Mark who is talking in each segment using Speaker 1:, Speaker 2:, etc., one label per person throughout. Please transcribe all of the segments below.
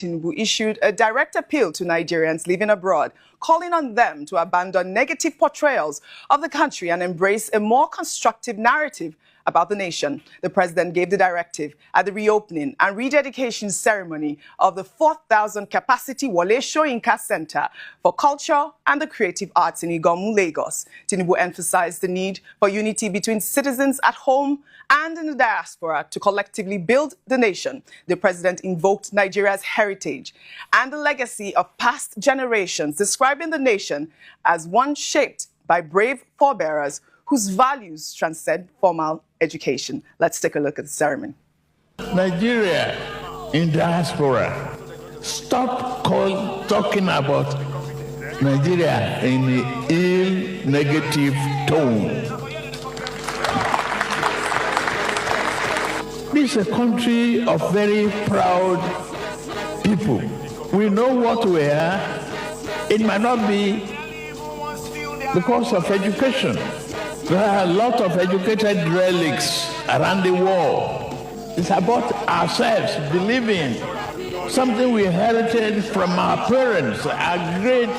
Speaker 1: Tinubu issued a direct appeal to Nigerians living abroad, calling on them to abandon negative portrayals of the country and embrace a more constructive narrative about the nation. The president gave the directive at the reopening and rededication ceremony of the 4,000 capacity Wole Soyinka Center for Culture and the Creative Arts in Igomu, Lagos. Tinubu emphasized the need for unity between citizens at home and in the diaspora to collectively build the nation. The president invoked Nigeria's heritage and the legacy of past generations, describing the nation as one shaped by brave forebearers whose values transcend formal education. Let's take a look at the ceremony.
Speaker 2: Nigeria in diaspora, stop talking about Nigeria in an ill, negative tone. This is a country of very proud people. We know what we are. It might not be because of education. There are a lot of educated relics around the world. It's about ourselves believing something we inherited from our parents, our great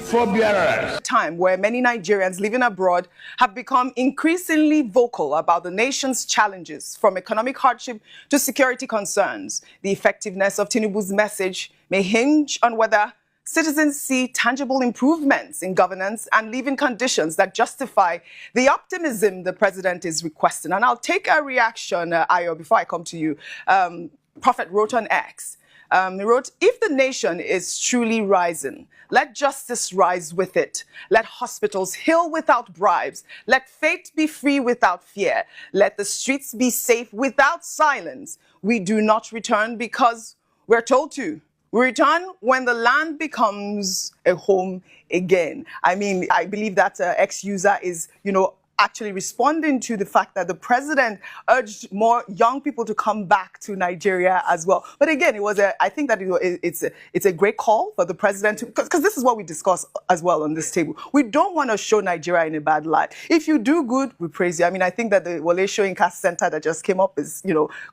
Speaker 2: forebearers.
Speaker 1: Time where many Nigerians living abroad have become increasingly vocal about the nation's challenges, from economic hardship to security concerns. The effectiveness of Tinubu's message may hinge on whether citizens see tangible improvements in governance and living conditions that justify the optimism the president is requesting. And I'll take a reaction, Ayo, before I come to you. Prophet wrote on X. He wrote, if the nation is truly rising, let justice rise with it. Let hospitals heal without bribes. Let faith be free without fear. Let the streets be safe without silence. We do not return because we're told to. We return when the land becomes a home again. I mean, I believe that ex-user is, actually responding to the fact that the president urged more young people to come back to Nigeria as well. But again, I think that it's a great call for the president to, because this is what we discuss as well on this table. We don't want to show Nigeria in a bad light. If you do good, we praise you. I mean, I think that the Wole Soyinka Center that just came up is,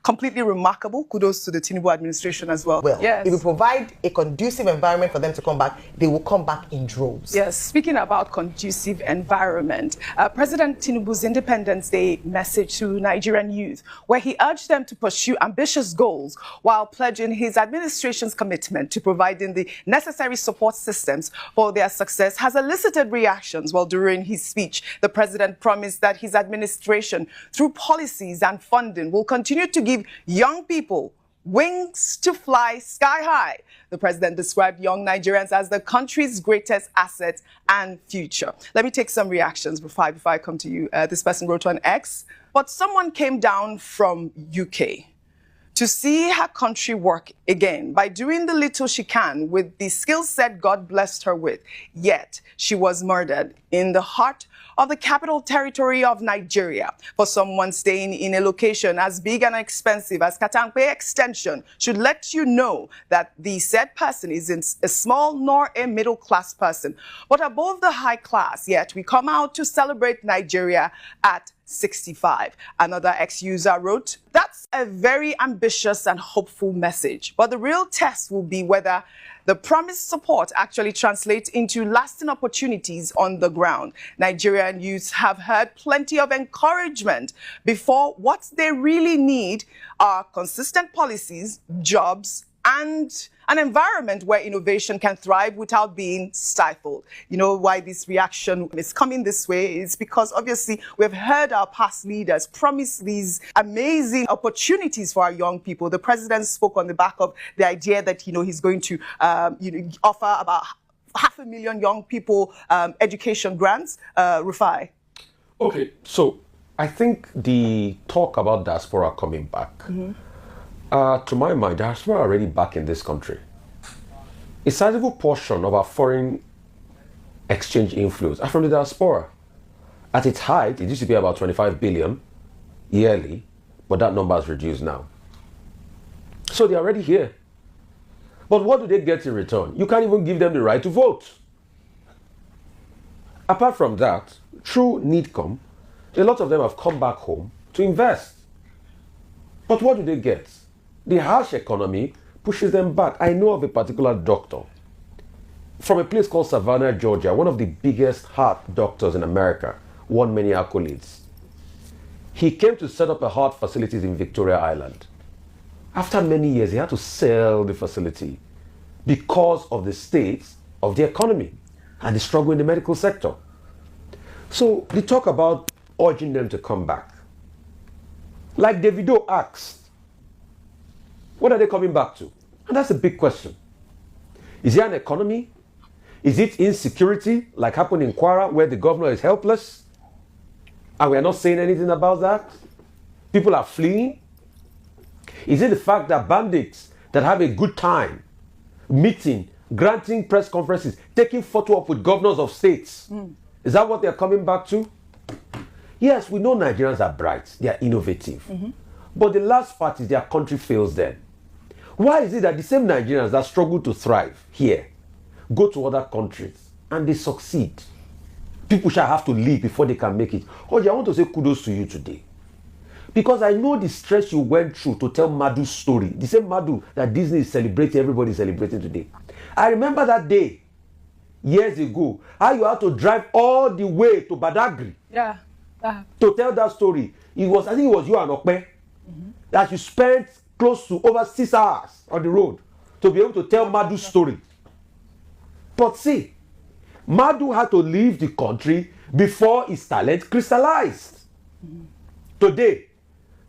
Speaker 1: completely remarkable. Kudos to the Tinubu administration as well.
Speaker 3: Well,
Speaker 1: yes.
Speaker 3: If we provide a conducive environment for them to come back, they will come back in droves.
Speaker 1: Yes. Speaking about conducive environment, President Tinubu's Independence Day message to Nigerian youth, where he urged them to pursue ambitious goals while pledging his administration's commitment to providing the necessary support systems for their success, has elicited reactions. Well, during his speech, the president promised that his administration, through policies and funding, will continue to give young people wings to fly sky high. The president described young Nigerians as the country's greatest asset and future. Let me take some reactions before I come to you. This person wrote on X, but someone came down from UK to see her country work again by doing the little she can with the skill set God blessed her with. Yet she was murdered in the heart of the capital territory of Nigeria. For someone staying in a location as big and expensive as Katankwe Extension should let you know that the said person isn't a small nor a middle-class person, but above the high class. Yet we come out to celebrate Nigeria at 65. Another ex-user wrote, that's a very ambitious and hopeful message, but the real test will be whether the promised support actually translates into lasting opportunities on the ground. Nigerian youths have heard plenty of encouragement before. What they really need are consistent policies, jobs, and an environment where innovation can thrive without being stifled. You know why this reaction is coming this way is because obviously we've heard our past leaders promise these amazing opportunities for our young people. The president spoke on the back of the idea that, he's going to, offer about 500,000 young people education grants. Rufai.
Speaker 4: Okay, so I think the talk about diaspora coming back, to my mind, diaspora are already back in this country. A sizable portion of our foreign exchange inflows are from the diaspora. At its height, it used to be about 25 billion yearly, but that number has reduced now. So they're already here. But what do they get in return? You can't even give them the right to vote. Apart from that, through NEEDCOM, a lot of them have come back home to invest. But what do they get? The harsh economy pushes them back. I know of a particular doctor from a place called Savannah, Georgia, one of the biggest heart doctors in America, won many accolades. He came to set up a heart facility in Victoria Island. After many years, he had to sell the facility because of the state of the economy and the struggle in the medical sector. So they talk about urging them to come back. Like Davido asked, what are they coming back to? And that's a big question. Is there an economy? Is it insecurity, like happened in Kwara, where the governor is helpless? And we are not saying anything about that? People are fleeing? Is it the fact that bandits that have a good time meeting, granting press conferences, taking photo up with governors of states? Is that what they're coming back to? Yes, we know Nigerians are bright, they are innovative. But the last part is their country fails them. Why is it that the same Nigerians that struggle to thrive here go to other countries and they succeed? People shall have to leave before they can make it. Oji, I want to say kudos to you today. Because I know the stress you went through to tell Madu's story. The same Madu that Disney is celebrating, everybody is celebrating today. I remember that day, years ago, how you had to drive all the way to Badagry.
Speaker 1: Yeah.
Speaker 4: To tell that story. I think it was you and Okpe. That you spent close to over 6 hours on the road to be able to tell Madu's story. But see, Madu had to leave the country before his talent crystallized. Today,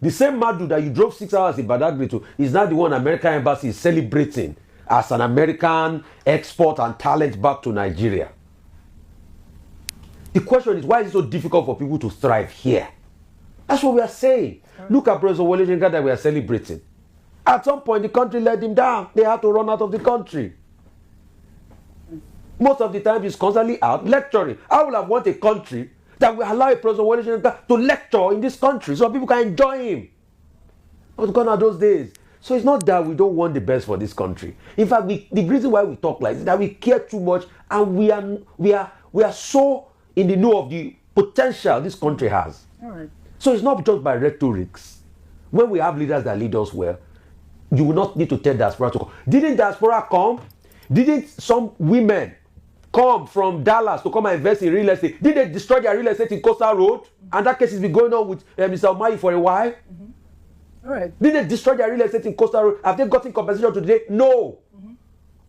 Speaker 4: the same Madu that you drove 6 hours in Badagry to is now the one American embassy is celebrating as an American export and talent back to Nigeria. The question is, why is it so difficult for people to thrive here? That's what we are saying. Look at President Wole Soyinka that we are celebrating. At some point, the country let him down. They had to run out of the country. Most of the time, he's constantly out lecturing. I would have wanted a country that will allow a President Wole Soyinka to lecture in this country so people can enjoy him. What's gone on those days? So it's not that we don't want the best for this country. In fact, the reason why we talk like this is that we care too much and we are so in the know of the potential this country has.
Speaker 1: All right.
Speaker 4: So it's not just by rhetorics. When we have leaders that lead us well, you will not need to tell diaspora to come. Didn't diaspora come? Didn't some women come from Dallas to come and invest in real estate? Did they destroy their real estate in Coastal Road? And that case has been going on with Mr. Umahi for a while.
Speaker 1: All right.
Speaker 4: Did they destroy their real estate in Coastal Road? Have they gotten compensation today? No.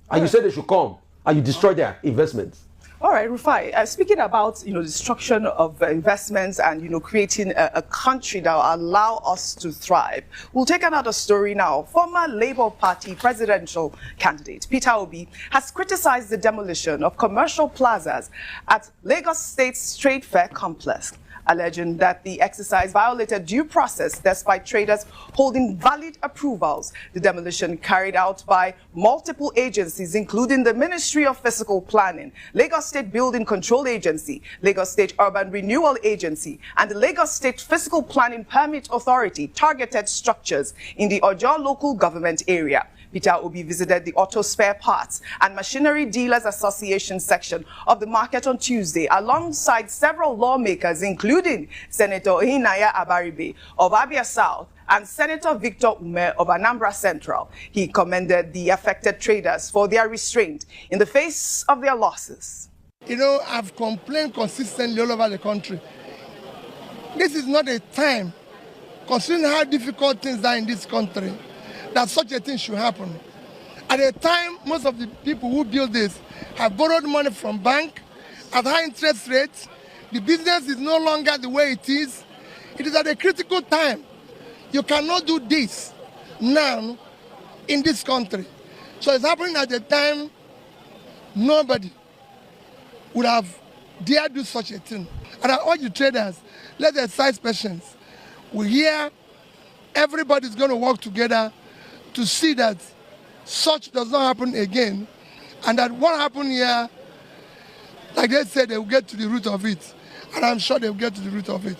Speaker 4: And you said they should come, and you destroy their investments.
Speaker 1: All right, Rufai, speaking about, destruction of investments and, creating a country that will allow us to thrive, we'll take another story now. Former Labour Party presidential candidate Peter Obi has criticized the demolition of commercial plazas at Lagos State's Trade Fair complex, alleging that the exercise violated due process despite traders holding valid approvals. The demolition carried out by multiple agencies, including the Ministry of Physical Planning, Lagos State Building Control Agency, Lagos State Urban Renewal Agency, and the Lagos State Physical Planning Permit Authority, targeted structures in the Ojo local government area. Peter Obi visited the Auto Spare Parts and Machinery Dealers Association section of the market on Tuesday, alongside several lawmakers, including Senator Ihinaya Abaribe of Abia South and Senator Victor Ume of Anambra Central. He commended the affected traders for their restraint in the face of their losses.
Speaker 5: I've complained consistently all over the country. This is not a time, considering how difficult things are in this country, that such a thing should happen. At a time, most of the people who build this have borrowed money from bank at high interest rates. The business is no longer the way it is. It is at a critical time. You cannot do this now in this country. So it's happening at a time nobody would have dared do such a thing. And I urge the traders, let's exercise patience. We hear everybody's going to work together to see that such does not happen again, and that what happened here, like they said, they will get to the root of it. And I'm sure they will get to the root of it.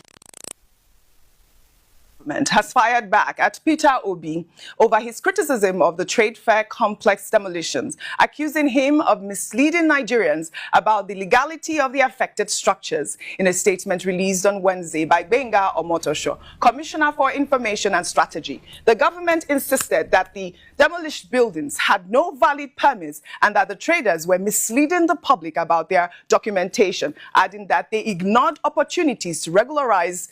Speaker 1: government has fired back at Peter Obi over his criticism of the trade fair complex demolitions, accusing him of misleading Nigerians about the legality of the affected structures. In a statement released on Wednesday by Gbenga Omotosho, Commissioner for Information and Strategy, the government insisted that the demolished buildings had no valid permits and that the traders were misleading the public about their documentation, adding that they ignored opportunities to regularize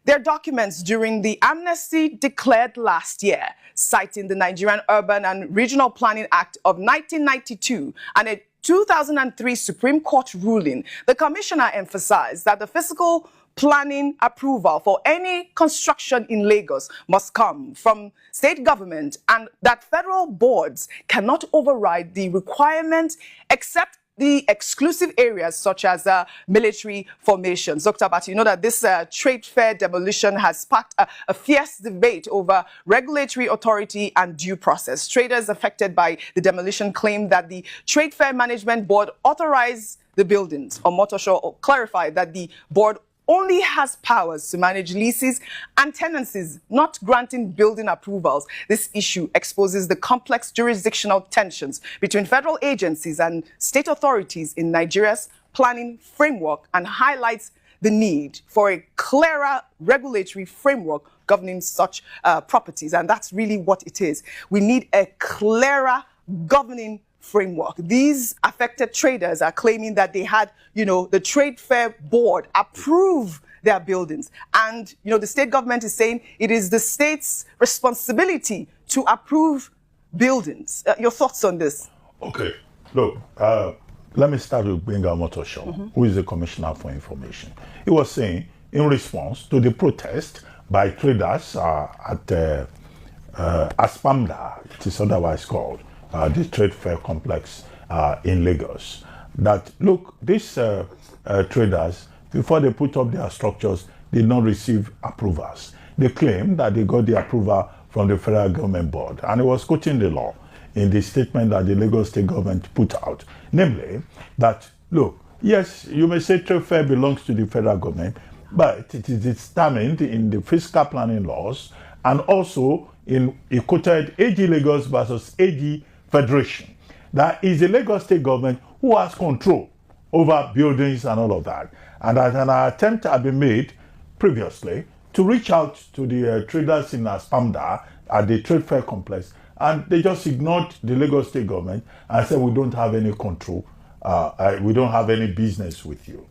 Speaker 1: their documents during the amnesty declared last year, citing the Nigerian Urban and Regional Planning Act of 1992 and a 2003 Supreme Court ruling. The commissioner emphasized that the physical planning approval for any construction in Lagos must come from state government and that federal boards cannot override the requirement except the exclusive areas such as military formations. Dr. Abati, you know that this trade fair demolition has sparked a fierce debate over regulatory authority and due process. Traders affected by the demolition claim that the Trade Fair Management Board authorized the buildings. Omotosho clarified that the board only has powers to manage leases and tenancies, not granting building approvals. This issue exposes the complex jurisdictional tensions between federal agencies and state authorities in Nigeria's planning framework and highlights the need for a clearer regulatory framework governing such properties. And that's really what it is. We need a clearer governing framework. These affected traders are claiming that they had, the Trade Fair Board approve their buildings. And, the state government is saying it is the state's responsibility to approve buildings. Your thoughts on this?
Speaker 2: Okay. Look, let me start with Gbenga Omotosho, who is the Commissioner for Information. He was saying, in response to the protest by traders at Aspamda, it is otherwise called, the trade fair complex in Lagos, that look, these traders, before they put up their structures, did not receive approvals. They claim that they got the approval from the federal government board, and it was quoting the law in the statement that the Lagos state government put out, namely that, look, yes, you may say trade fair belongs to the federal government, but it is determined in the fiscal planning laws and also in a quoted AG Lagos versus AG Federation. That is the Lagos state government who has control over buildings and all of that. And as an attempt had been made previously to reach out to the traders in Aspamda at the trade fair complex, and they just ignored the Lagos state government and said, we don't have any control, we don't have any business with you.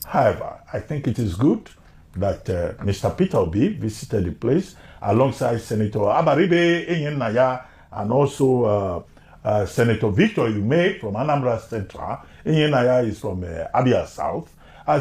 Speaker 2: However, I think it is good that Mr. Peter Obi visited the place alongside Senator Abaribe Enyenaya and also Senator Victor Yume from Anambra Central. Enyenaya is from Abia South,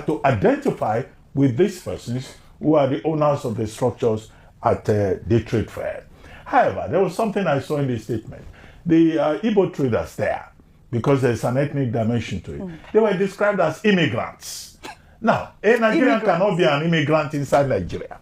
Speaker 2: to identify with these persons who are the owners of the structures at the trade fair. However, there was something I saw in the statement. The Igbo traders there, because there's an ethnic dimension to it, they were described as immigrants. Now, a Nigerian cannot be an immigrant inside Nigeria.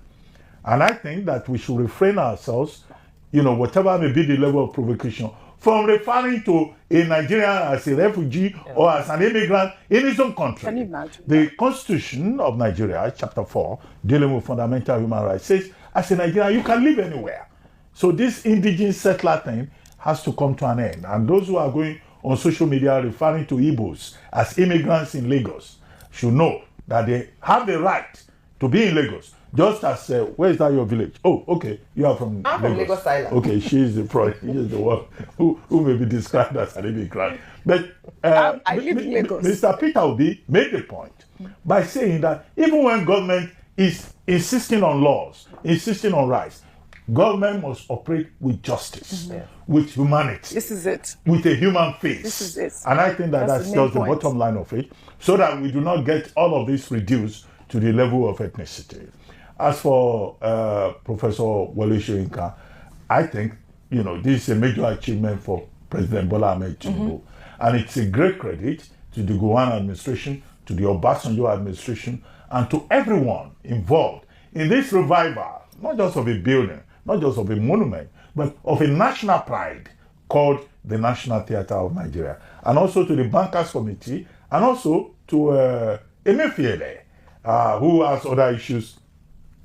Speaker 2: And I think that we should refrain ourselves, whatever may be the level of provocation, from referring to a Nigerian as a refugee or as an immigrant in his own country.
Speaker 1: Can you imagine?
Speaker 2: The Constitution of Nigeria, Chapter 4, dealing with fundamental human rights, says, as a Nigerian, you can live anywhere. So this indigenous settler thing has to come to an end. And those who are going on social media referring to Igbos as immigrants in Lagos should know that they have the right to be in Lagos. Just as, where is that your village? Oh, okay, you are from
Speaker 3: I'm
Speaker 2: Lagos.
Speaker 3: from Lagos Island.
Speaker 2: Okay, she is the one who may be described as an immigrant. But
Speaker 1: I live in Lagos.
Speaker 2: Mr. Peter Obi made the point by saying that even when government is insisting on laws, insisting on rights, government must operate with justice, with humanity.
Speaker 1: This is it.
Speaker 2: With a human face.
Speaker 1: This is it.
Speaker 2: And I think that's just the bottom line of it, so that we do not get all of this reduced to the level of ethnicity. As for Professor Wole Soyinka, I think, this is a major achievement for President Bola Ahmed Tinubu. And it's a great credit to the Gowon administration, to the Obasanjo administration, and to everyone involved in this revival, not just of a building, not just of a monument, but of a national pride called the National Theatre of Nigeria. And also to the Bankers Committee, and also to Emefiele, who has other issues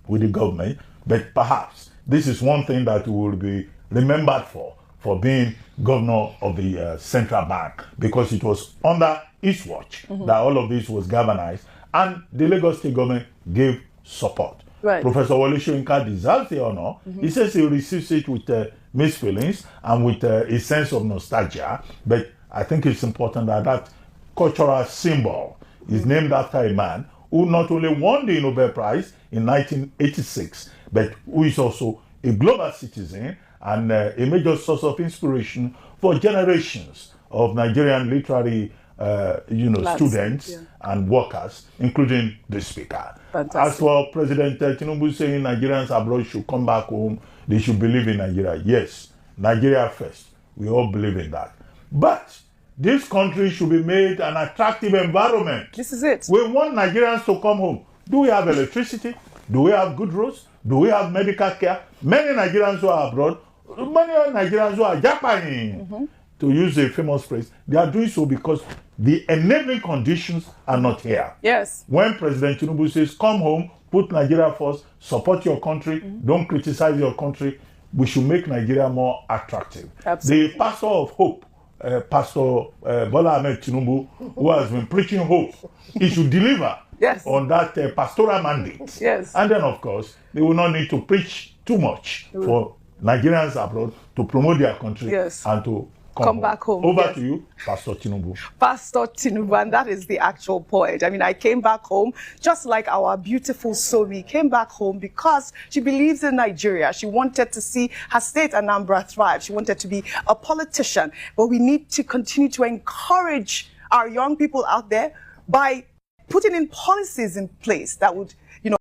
Speaker 2: with the government, But perhaps this is one thing that we will be remembered for being governor of the central bank, because it was under his watch that all of this was galvanized, and the Lagos State government gave support.
Speaker 1: Right.
Speaker 2: Professor Wole Soyinka deserves the honor. He says he receives it with mixed feelings and with a sense of nostalgia, but I think it's important that that cultural symbol is named after a man who not only won the Nobel Prize in 1986, but who is also a global citizen and a major source of inspiration for generations of Nigerian literary students and workers, including the speaker.
Speaker 1: Fantastic.
Speaker 2: As for President Tinubu saying Nigerians abroad should come back home, they should believe in Nigeria. Yes, Nigeria first. We all believe in that. But this country should be made an attractive environment.
Speaker 1: This is it.
Speaker 2: We want Nigerians to come home. Do we have electricity? Do we have good roads? Do we have medical care? Many Nigerians who are abroad, many Nigerians who are Japanese, to use a famous phrase, they are doing so because the enabling conditions are not here.
Speaker 1: Yes.
Speaker 2: When President Tinubu says, come home, put Nigeria first, support your country, don't criticize your country, we should make Nigeria more attractive.
Speaker 1: Absolutely.
Speaker 2: The pastor of hope, Pastor Bola Ahmed Tinubu, who has been preaching hope, he should deliver on that pastoral mandate.
Speaker 1: Yes.
Speaker 2: And then, of course, they will not need to preach too much for Nigerians abroad to promote their country and to come
Speaker 1: back home.
Speaker 2: Over to you, Pastor Tinubu.
Speaker 1: Pastor Tinubu, and that is the actual point. I mean, I came back home, just like our beautiful Somi came back home because she believes in Nigeria. She wanted to see her state, Anambra, thrive. She wanted to be a politician. But we need to continue to encourage our young people out there by putting in policies in place that would